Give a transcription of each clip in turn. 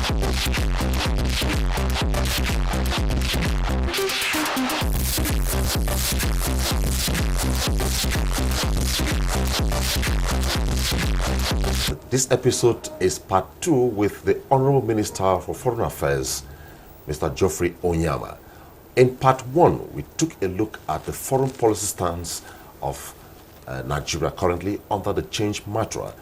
This episode is part 2 with the Honourable Minister for Foreign Affairs, Mr. Geoffrey Onyeama. In part 1, we took a look at the foreign policy stance of Nigeria currently under the change mantra,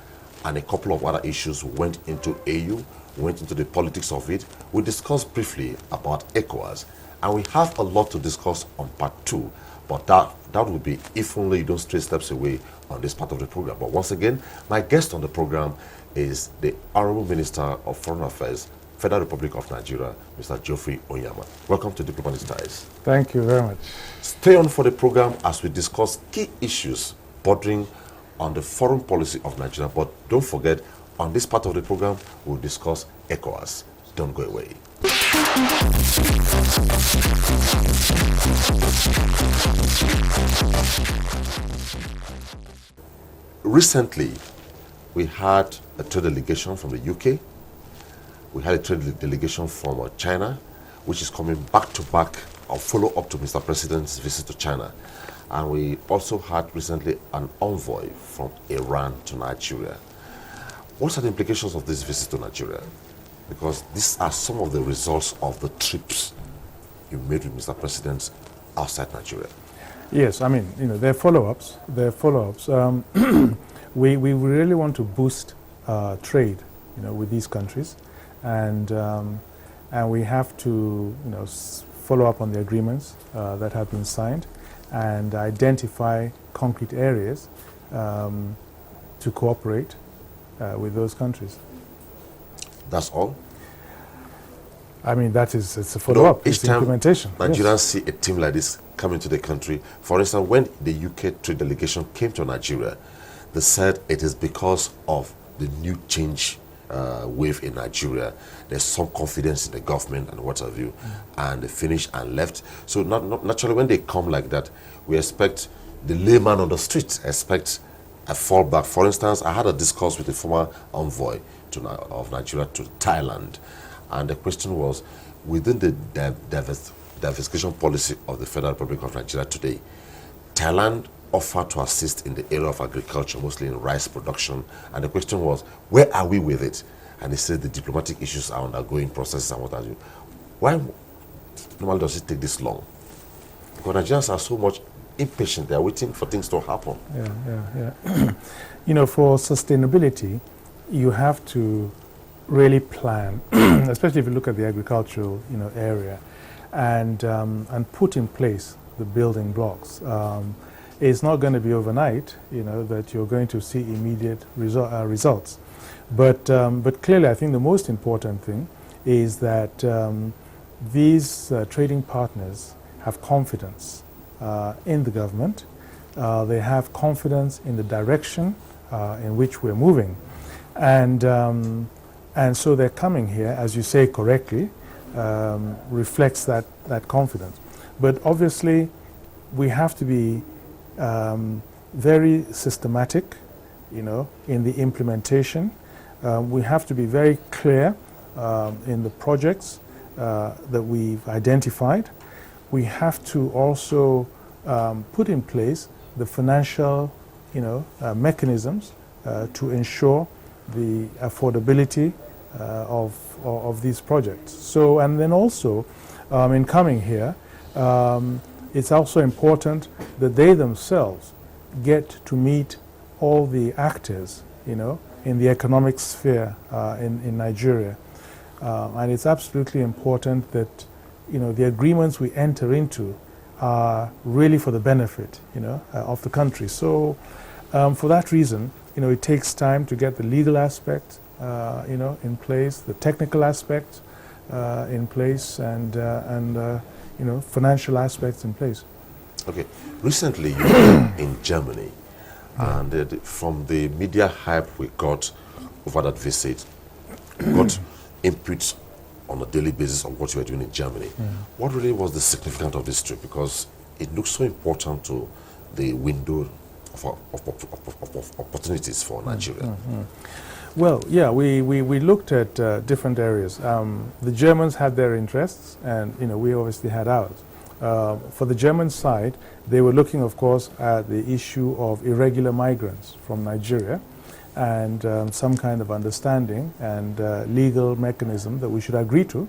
and a couple of other issues. We went into AU, went into the politics of it. We discussed briefly about ECOWAS, and we have a lot to discuss on part 2. But that would be if only you don't stray steps away on this part of the program. But once again, my guest on the program is the Honourable Minister of Foreign Affairs, Federal Republic of Nigeria, Mr. Geoffrey Onyeama. Welcome to Diplomatic Ties. Thank you very much. Stay on for the program as we discuss key issues bordering on the foreign policy of Nigeria. But don't forget, on this part of the program, we'll discuss ECOWAS. Don't go away. Recently, we had a trade delegation from the UK. We had a trade delegation from China, which is coming back to back or follow up to Mr. President's visit to China. And we also had recently an envoy from Iran to Nigeria. What are the implications of this visit to Nigeria? Because these are some of the results of the trips you made with Mr. President outside Nigeria. Yes, I mean, they're follow-ups. We really want to boost trade, with these countries, and we have to, follow up on the agreements that have been signed and identify concrete areas to cooperate with those countries. That's all? I mean, it's a follow-up, it's implementation. Nigerians see a team like this coming to the country. For instance, when the UK trade delegation came to Nigeria, they said it is because of the new change wave in Nigeria. There's some confidence in the government and what have you, and they finished and left. So naturally, when they come like that, we expect the layman on the street expect a fallback. For instance, I had a discourse with a former envoy of Nigeria to Thailand, and the question was, within the diversification policy of the Federal Republic of Nigeria today, Thailand offered to assist in the area of agriculture, mostly in rice production, and the question was, where are we with it? And he said the diplomatic issues are undergoing processes and what have you. Why normally does it take this long? Because Nigerians are so much impatient, they're waiting for things to happen. Yeah. For sustainability, you have to really plan, especially if you look at the agricultural, area, and put in place the building blocks. It's not going to be overnight, that you're going to see immediate results. But clearly, I think the most important thing is that these trading partners have confidence in the government. They have confidence in the direction in which we're moving. And so they're coming here, as you say correctly, reflects that confidence. But obviously, we have to be very systematic, in the implementation. We have to be very clear in the projects that we've identified. We have to also put in place the financial, mechanisms to ensure the affordability of these projects. So, and then also, in coming here, it's also important that they themselves get to meet all the actors, in the economic sphere in Nigeria. And it's absolutely important that, the agreements we enter into are really for the benefit, of the country. So, for that reason, it takes time to get the legal aspect, in place, the technical aspect in place, and financial aspects in place. Okay. Recently, you were in Germany, and from the media hype we got over that visit, we got inputs on a daily basis of what you were doing in Germany. What really was the significance of this trip? Because it looks so important to the window of opportunities for Nigeria? Well, yeah, we looked at different areas. The Germans had their interests, and we obviously had ours. For the German side, they were looking, of course, at the issue of irregular migrants from Nigeria, and some kind of understanding and legal mechanism that we should agree to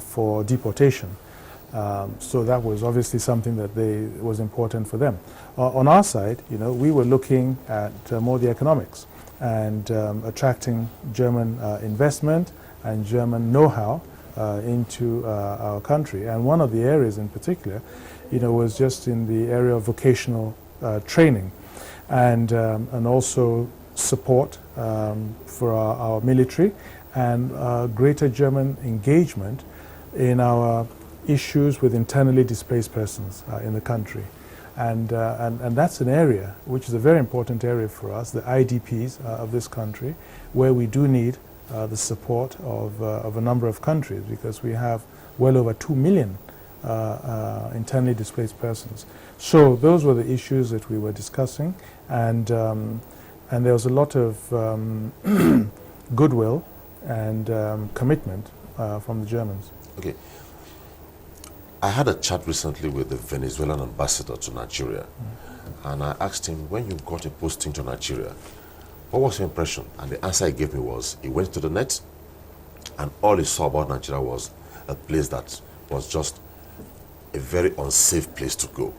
for deportation. So that was obviously something that was important for them. On our side, we were looking at more the economics and attracting German investment and German know-how into our country. And one of the areas in particular, was just in the area of vocational training and also support for our military and greater German engagement in our issues with internally displaced persons in the country. And that's an area which is a very important area for us, the IDPs of this country, where we do need the support of a number of countries, because we have well over 2 million internally displaced persons. So those were the issues that we were discussing, and there was a lot of goodwill and commitment from the Germans. Okay. I had a chat recently with the Venezuelan ambassador to Nigeria, and I asked him, when you got a posting to Nigeria, what was your impression? And the answer he gave me was, he went to the net, and all he saw about Nigeria was a place that was just a very unsafe place to go.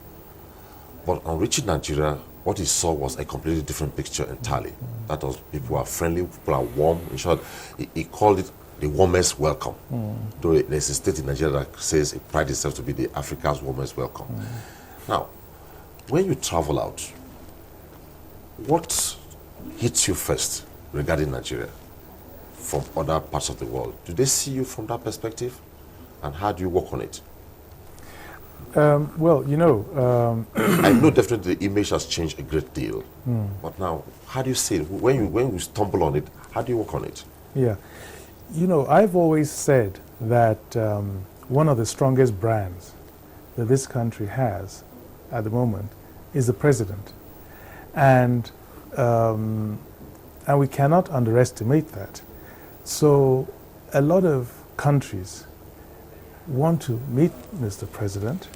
But on reaching Nigeria, what he saw was a completely different picture entirely. That was, people are friendly, people are warm. In short, he called it the warmest welcome. Though there's a state in Nigeria that says it prides itself to be the Africa's warmest welcome. Now, when you travel out, what hits you first regarding Nigeria from other parts of the world? Do they see you from that perspective? And how do you work on it? Well, I know definitely the image has changed a great deal. But now, how do you see it? When you stumble on it, how do you work on it? Yeah. I've always said that one of the strongest brands that this country has at the moment is the president. And we cannot underestimate that. So a lot of countries want to meet Mr. President,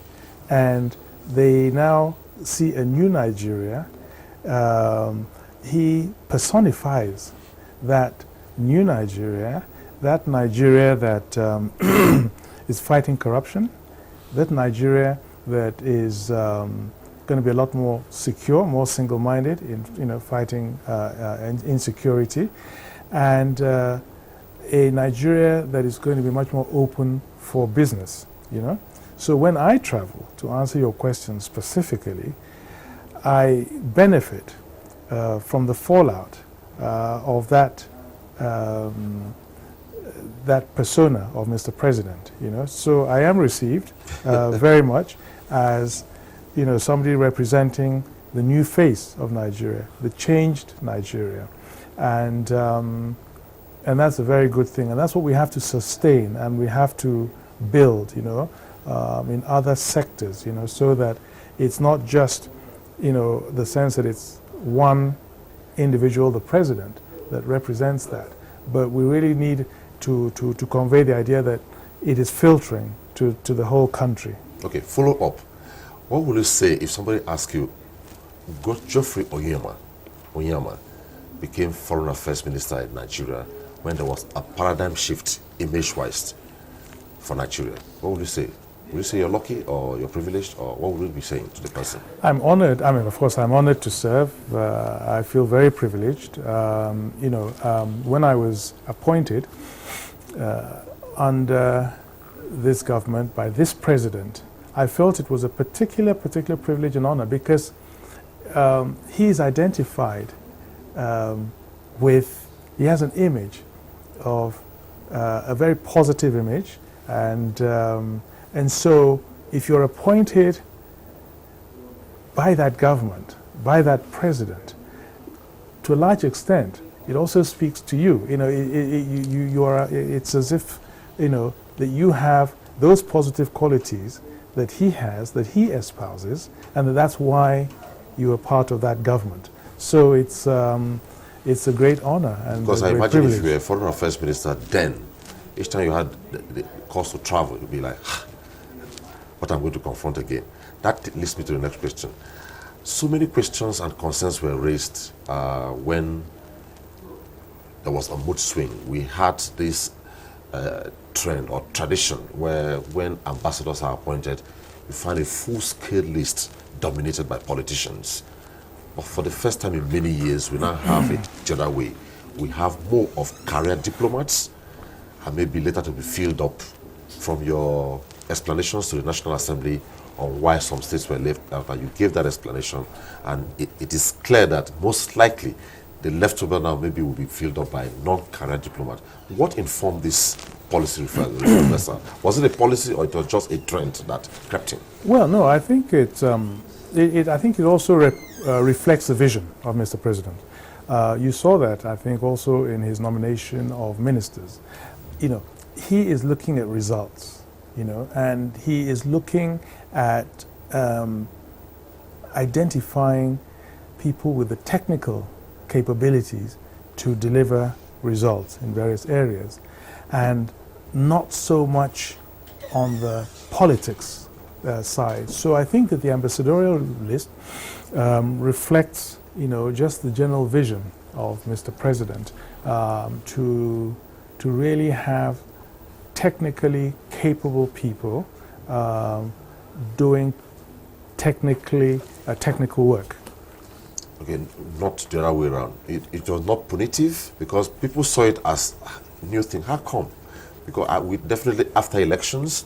and they now see a new Nigeria. He personifies that new Nigeria, that Nigeria that is fighting corruption, that Nigeria that is going to be a lot more secure, more single-minded in fighting insecurity, and a Nigeria that is going to be much more open for business. So when I travel, to answer your question specifically, I benefit from the fallout of that persona of Mr. President, So I am received very much as, somebody representing the new face of Nigeria, the changed Nigeria. And that's a very good thing. And that's what we have to sustain, and we have to build, in other sectors, so that it's not just, the sense that it's one individual, the president, that represents that. But we really need to convey the idea that it is filtering to the whole country. Okay, follow up. What would you say if somebody asks you, Geoffrey Onyeama became Foreign Affairs Minister in Nigeria when there was a paradigm shift image-wise for Nigeria? What would you say? Would you say you're lucky or you're privileged, or what would you be saying to the person? I'm honored. Of course, I'm honored to serve. I feel very privileged. When I was appointed under this government by this president, I felt it was a particular privilege and honor, because he is identified he has an image of a very positive image, and so if you're appointed by that government, by that president, to a large extent, it also speaks to you. It's as if, that you have those positive qualities that he has, that he espouses, and that's why you were part of that government. So it's a great honor and because a I great imagine privilege. if you were a foreign affairs minister then, each time you had the cost to travel, you'd be like, what I'm going to confront again. That leads me to the next question. So many questions and concerns were raised when there was a mood swing. We had this trend or tradition where when ambassadors are appointed, you find a full-scale list dominated by politicians. But for the first time in many years, we now have it the other way. We have more of career diplomats, and maybe later to be filled up from your explanations to the National Assembly on why some states were left out, and you gave that explanation, and it is clear that most likely the leftover now maybe will be filled up by non-career diplomats. What informed this policy reversal? Was it a policy or it was just a trend that crept in? Well, no, I think I think it also reflects the vision of Mr. President. You saw that, I think, also in his nomination of ministers. You know, he is looking at results, you know, and he is looking at identifying people with the technical capabilities to deliver results in various areas, and not so much on the politics side. So I think that the ambassadorial list reflects, you know, just the general vision of Mr. President to really have technically capable people doing technical work. Okay, not the other way around. It was not punitive because people saw it as a new thing. How come? Because we definitely, after elections,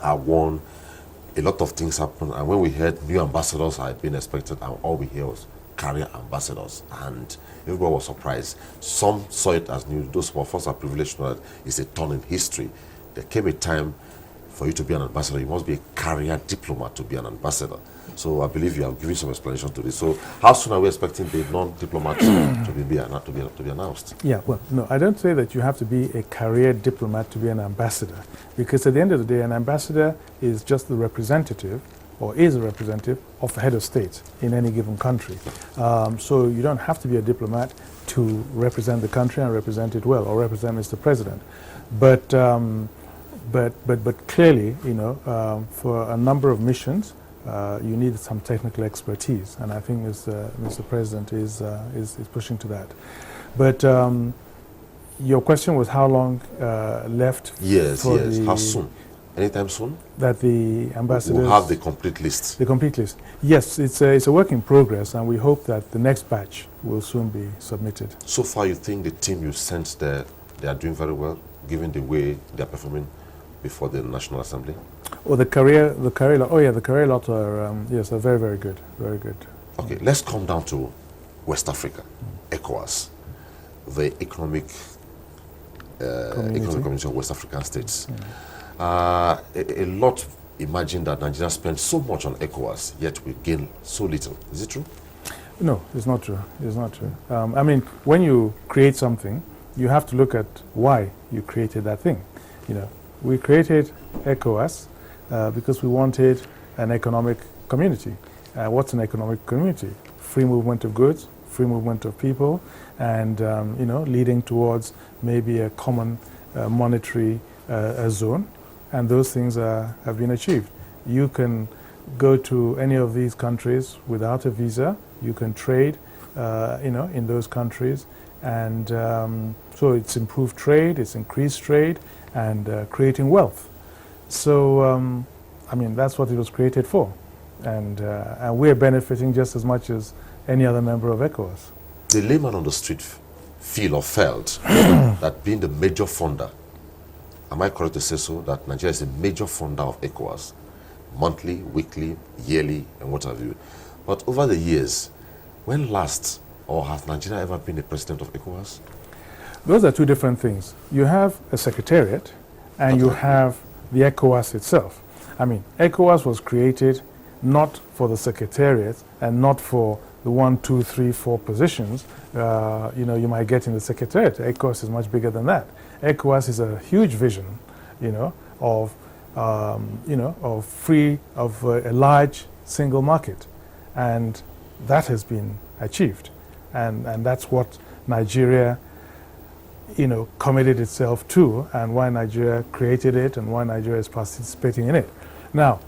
I won, a lot of things happened, and when we heard new ambassadors had been expected, and all we hear was career ambassadors, and everyone was surprised. Some saw it as new. Those of us are privileged to know that it's a turn in history. There came a time for you to be an ambassador, you must be a career diplomat to be an ambassador. So I believe you have given some explanation to this. So how soon are we expecting the non-diplomats to be announced? Yeah, well, no, I don't say that you have to be a career diplomat to be an ambassador, because at the end of the day, an ambassador is just the representative, or is a representative of the head of state in any given country. So you don't have to be a diplomat to represent the country and represent it well, or represent Mr. President. But clearly, you know, for a number of missions, you need some technical expertise, and I think Mr. President is pushing to that. But your question was how long left? Yes, yes. How soon? Anytime soon? That the ambassadors will have the complete list. The complete list. Yes, it's a work in progress, and we hope that the next batch will soon be submitted. So far, you think the team you sent there, they are doing very well, given the way they are performing before the National Assembly? Oh, the career lot. Oh, yeah, the career lot are yes, are very, very good, very good. Okay, let's come down to West Africa, ECOWAS, the economic community of West African states. A lot imagine that Nigeria spends so much on ECOWAS, yet we gain so little. Is it true? No, it's not true. It's not true. I mean, when you create something, you have to look at why you created that thing. You know, we created ECOWAS because we wanted an economic community. What's an economic community? Free movement of goods, free movement of people, and you know, leading towards maybe a common monetary zone. And those things have been achieved. You can go to any of these countries without a visa. You can trade, you know, in those countries, and so it's improved trade, it's increased trade, and creating wealth. So, I mean, that's what it was created for, and we're benefiting just as much as any other member of ECOWAS. The layman on the street feel or felt that being the major funder, am I correct to say so, that Nigeria is a major funder of ECOWAS, monthly, weekly, yearly, and what have you? But over the years, when last, or has Nigeria ever been a president of ECOWAS? Those are two different things. You have a secretariat, and you have the ECOWAS itself. I mean, ECOWAS was created not for the secretariat and not for the 1, 2, 3, 4 positions you know, you might get in the secretariat. ECOWAS is much bigger than that. ECOWAS is a huge vision, you know, of a large single market, and that has been achieved. And that's what Nigeria, committed itself to, and why Nigeria created it, and why Nigeria is participating in it. Now,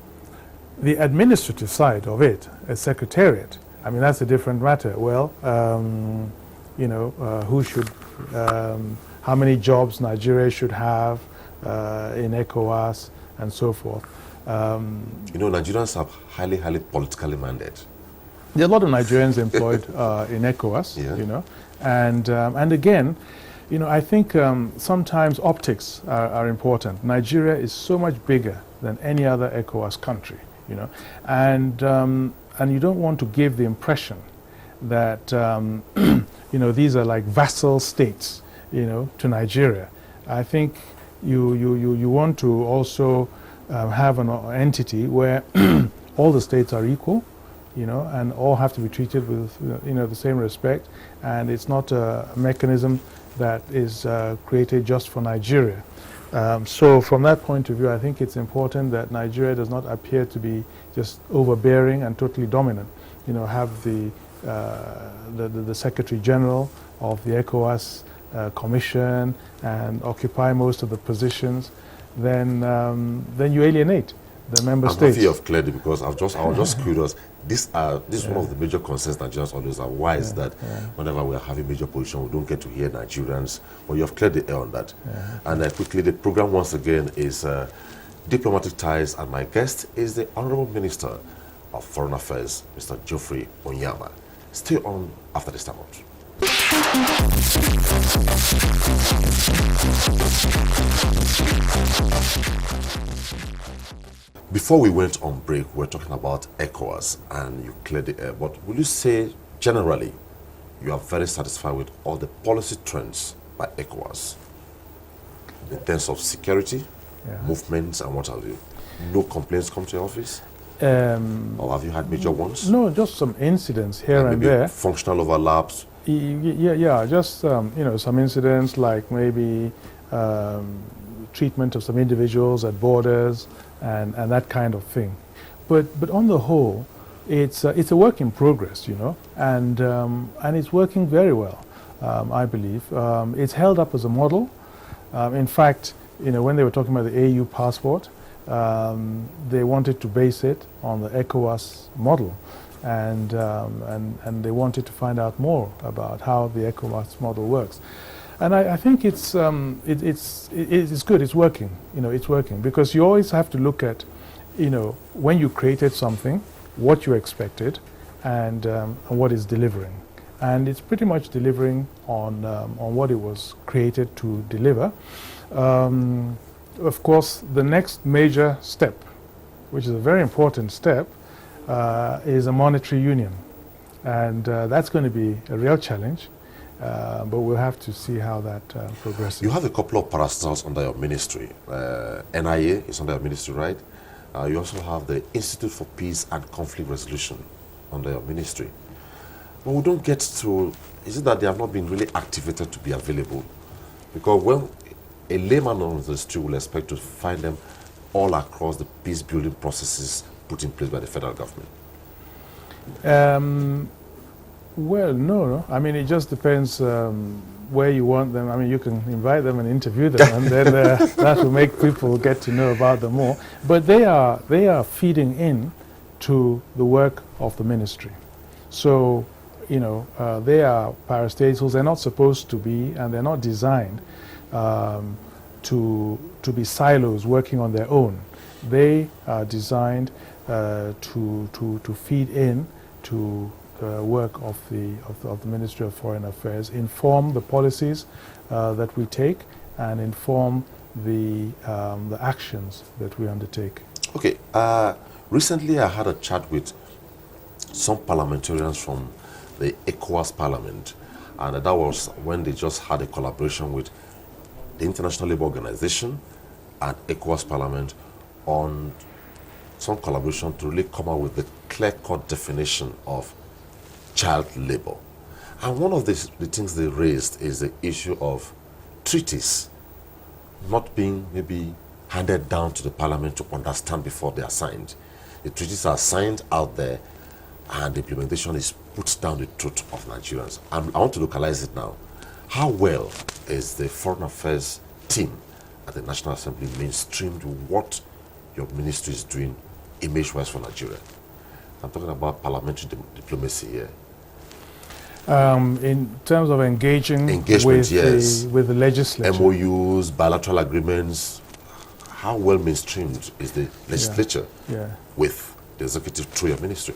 the administrative side of it, a secretariat, I mean, that's a different matter. Well, who should, how many jobs Nigeria should have in ECOWAS, and so forth. Nigerians are highly, highly politically minded. There are a lot of Nigerians employed in ECOWAS, yeah. And again, I think sometimes optics are important. Nigeria is so much bigger than any other ECOWAS country, and you don't want to give the impression that these are like vassal states, to Nigeria. I think you want to also have an entity where all the states are equal, and all have to be treated with the same respect, and it's not a mechanism that is created just for Nigeria. So from that point of view, I think it's important that Nigeria does not appear to be just overbearing and totally dominant. Have the Secretary General of the ECOWAS Commission and occupy most of the positions, then you alienate the member states. I'm happy you've cleared it, because I was just curious. This is one of the major concerns Nigerians always have. Why is that whenever we are having major position, we don't get to hear Nigerians? Well, you have cleared the air on that. And quickly, the program once again is Diplomatic Ties, and my guest is the Honourable Minister of Foreign Affairs, Mr. Geoffrey Onyeama. Stay on after this time out. Before we went on break, we were talking about ECOWAS, and you cleared the air. But will you say, generally, you are very satisfied with all the policy trends by ECOWAS in terms of security, movements, and what have you? No complaints come to your office? Or have you had major ones? No, just some incidents here and there. Functional overlaps? Yeah, just some incidents, like maybe treatment of some individuals at borders, and that kind of thing. But on the whole, it's a work in progress, and it's working very well, I believe. It's held up as a model. In fact, when they were talking about the AU passport, they wanted to base it on the ECOWAS model, and they wanted to find out more about how the ECOWAS model works. And I think it's good. It's working. It's working, because you always have to look at, when you created something, what you expected, and what is delivering. And it's pretty much delivering on what it was created to deliver. Of course, the next major step, which is a very important step, is a monetary union, and that's going to be a real challenge. But we'll have to see how that progresses. You have a couple of parastatals under your ministry. NIA is under your ministry, right? You also have the Institute for Peace and Conflict Resolution under your ministry. But we don't get to, is it that they have not been really activated to be available? Because when a layman on the street will expect to find them all across the peace-building processes put in place by the federal government. Well, no. I mean, it just depends where you want them. I mean, you can invite them and interview them, and then that will make people get to know about them more. But they are feeding in to the work of the ministry. So, they are parastatals. They're not supposed to be, and they're not designed to be silos working on their own. They are designed to feed in to work of the Ministry of Foreign Affairs, inform the policies that we take, and inform the actions that we undertake. Okay. Recently, I had a chat with some parliamentarians from the ECOWAS Parliament, and that was when they just had a collaboration with the International Labour Organization and ECOWAS Parliament on some collaboration to really come out with the clear-cut definition of child labor. And one of the things they raised is the issue of treaties not being maybe handed down to the parliament to understand before they are signed. The treaties are signed out there, and the implementation is puts down the truth of Nigerians. I want to localize it now. How well is the Foreign Affairs team at the National Assembly mainstreamed what your ministry is doing image-wise for Nigeria? I'm talking about parliamentary diplomacy here. In terms of engagement, yes. with the legislature. MOUs, bilateral agreements, how well mainstreamed is the legislature with the executive through your ministry?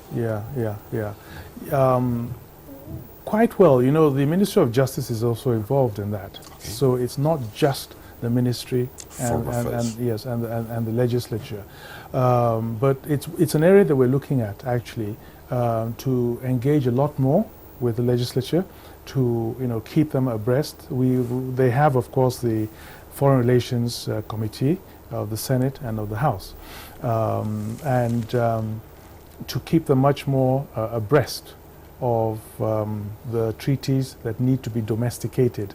Quite well. You know, the Ministry of Justice is also involved in that. Okay. So it's not just the ministry and the legislature. But it's an area that we're looking at, actually, to engage a lot more with the legislature, to keep them abreast. They have, of course, the Foreign Relations Committee of the Senate and of the House, and to keep them much more abreast of the treaties that need to be domesticated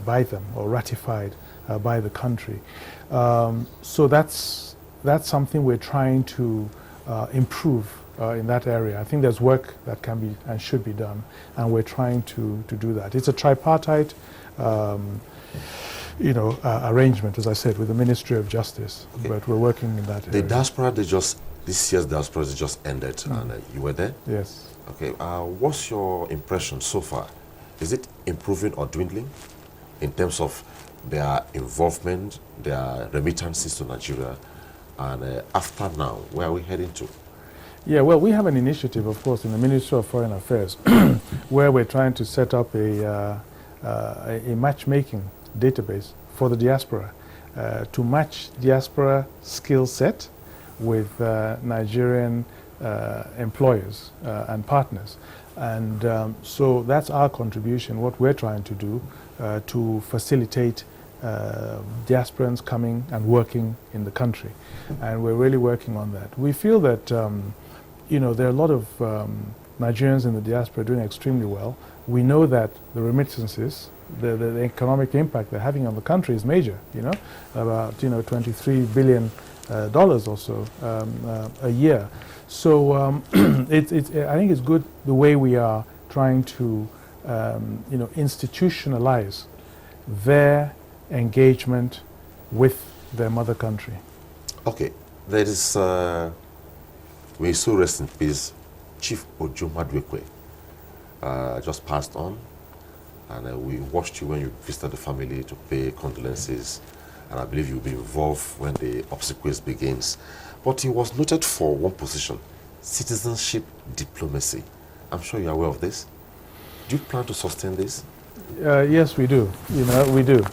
by them or ratified by the country. So that's something we're trying to improve in that area. I think there's work that can be and should be done, and we're trying to do that. It's a tripartite arrangement, as I said, with the Ministry of Justice, but we're working in that area. The diaspora, this year's diaspora just ended, and you were there? Yes. Okay, what's your impression so far? Is it improving or dwindling in terms of their involvement, their remittances to Nigeria, and after now, where are we heading to? Yeah, well, we have an initiative, of course, in the Ministry of Foreign Affairs, where we're trying to set up a matchmaking database for the diaspora to match diaspora skill set with Nigerian employers and partners. And so that's our contribution, what we're trying to do to facilitate diasporans coming and working in the country. And we're really working on that. We feel that there are a lot of Nigerians in the diaspora doing extremely well. We know that the remittances, the economic impact they're having on the country is major, about $23 billion or so a year. So I think it's good the way we are trying to institutionalize their engagement with their mother country. Okay, there is, may so rest in peace, Chief Ojomadwekwe just passed on, and we watched you when you visited the family to pay condolences, and I believe you'll be involved when the obsequies begins. But he was noted for one position, citizenship diplomacy. I'm sure you're aware of this. Do you plan to sustain this? Yes, we do. We do.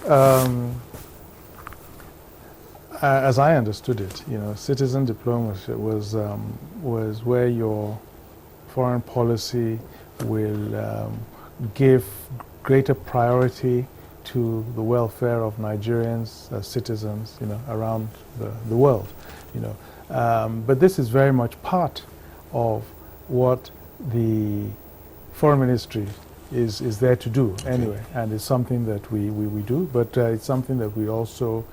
As I understood it, citizen diplomacy was where your foreign policy will give greater priority to the welfare of Nigerians, citizens, around the world, But this is very much part of what the foreign ministry is there to do anyway, and it's something that we do, but it's something that we also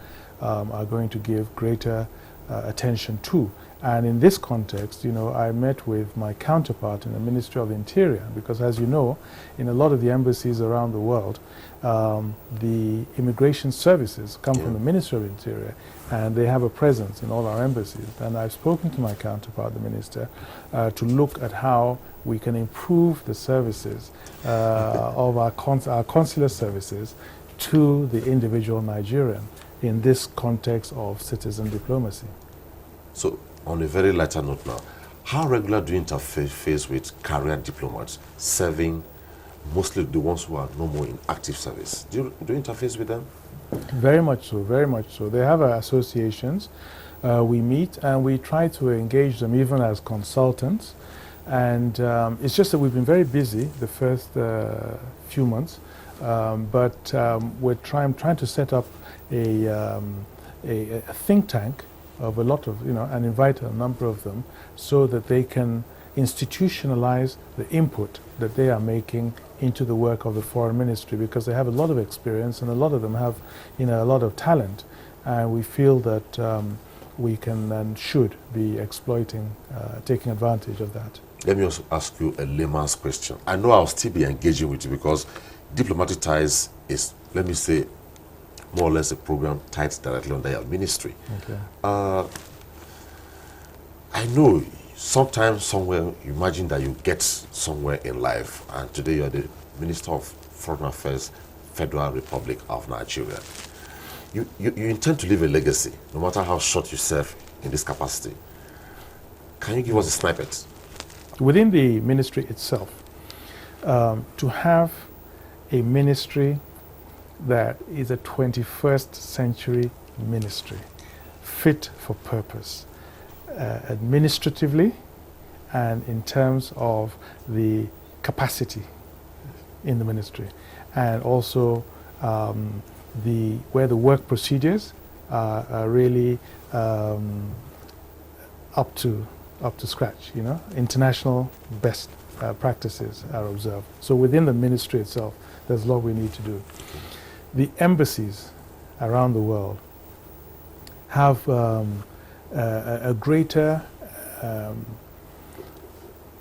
are going to give greater attention to. And in this context, I met with my counterpart in the Ministry of Interior, because as you know, in a lot of the embassies around the world, the immigration services come from the Ministry of Interior, and they have a presence in all our embassies. And I've spoken to my counterpart, the minister, to look at how we can improve the services of our consular services to the individual Nigerian in this context of citizen diplomacy. So, on a very lighter note now, how regular do you interface with career diplomats serving, mostly the ones who are no more in active service? Do you interface with them? Very much so, very much so. They have associations. We meet and we try to engage them even as consultants. And it's just that we've been very busy the first few months, but we're trying to set up a think tank of a lot of, and invite a number of them so that they can institutionalize the input that they are making into the work of the foreign ministry, because they have a lot of experience and a lot of them have, a lot of talent. And we feel that we can and should be exploiting, taking advantage of that. Let me also ask you a layman's question. I know I'll still be engaging with you because diplomatic ties is, let me say, more or less a program tied directly under your ministry. Okay. I know sometimes, somewhere, you imagine that you get somewhere in life, and today you're the Minister of Foreign Affairs, Federal Republic of Nigeria. You intend to leave a legacy, no matter how short you serve in this capacity. Can you give us a snippet? Within the ministry itself, to have a ministry that is a 21st century ministry, fit for purpose, administratively and in terms of the capacity in the ministry, and also where the work procedures are really up to scratch, international best practices are observed. So within the ministry itself, there's a lot we need to do. The embassies around the world have a greater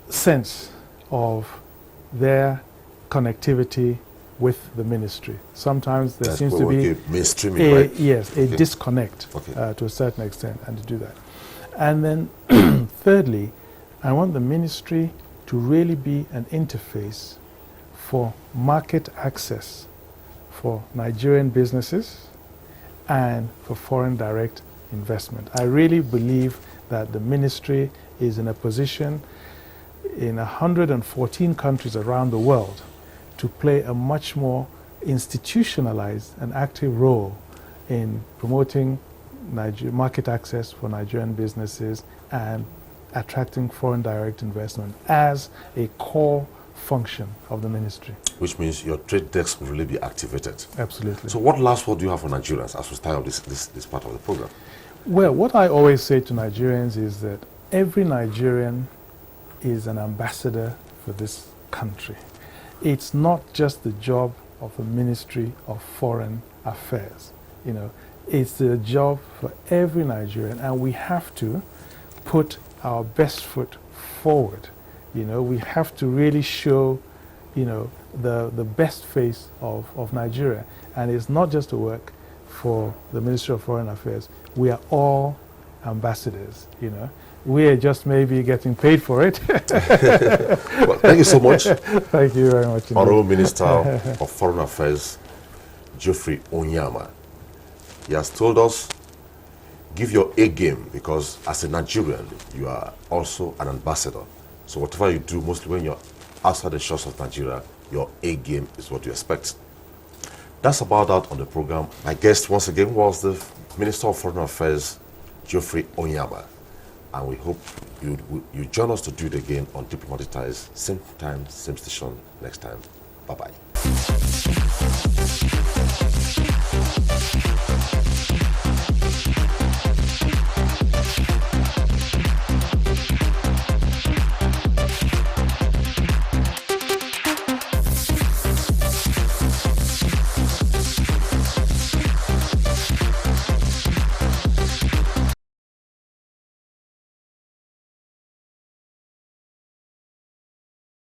sense of their connectivity with the ministry. Sometimes there seems to be a disconnect to a certain extent, and to do that. And then thirdly, I want the ministry to really be an interface for market access for Nigerian businesses and for foreign direct investment. I really believe that the ministry is in a position in 114 countries around the world to play a much more institutionalized and active role in promoting market access for Nigerian businesses and attracting foreign direct investment as a core function of the ministry. Which means your trade desk will really be activated. Absolutely. So what last word do you have for Nigerians as we start off this part of the program? Well, what I always say to Nigerians is that every Nigerian is an ambassador for this country. It's not just the job of the Ministry of Foreign Affairs. It's the job for every Nigerian, and we have to put our best foot forward. We have to really show, the best face of Nigeria. And it's not just a work for the Ministry of Foreign Affairs. We are all ambassadors, We are just maybe getting paid for it. Well, thank you so much. Thank you very much. Honourable Minister of Foreign Affairs, Geoffrey Onyeama. He has told us, give your A game, because as a Nigerian, you are also an ambassador. So whatever you do, mostly when you're outside the shores of Nigeria, your A game is what you expect. That's about that on the program. My guest once again was the Minister of Foreign Affairs, Geoffrey Onyeama. And we hope you join us to do it again on Diplomatic Ties, same time, same station next time. Bye-bye.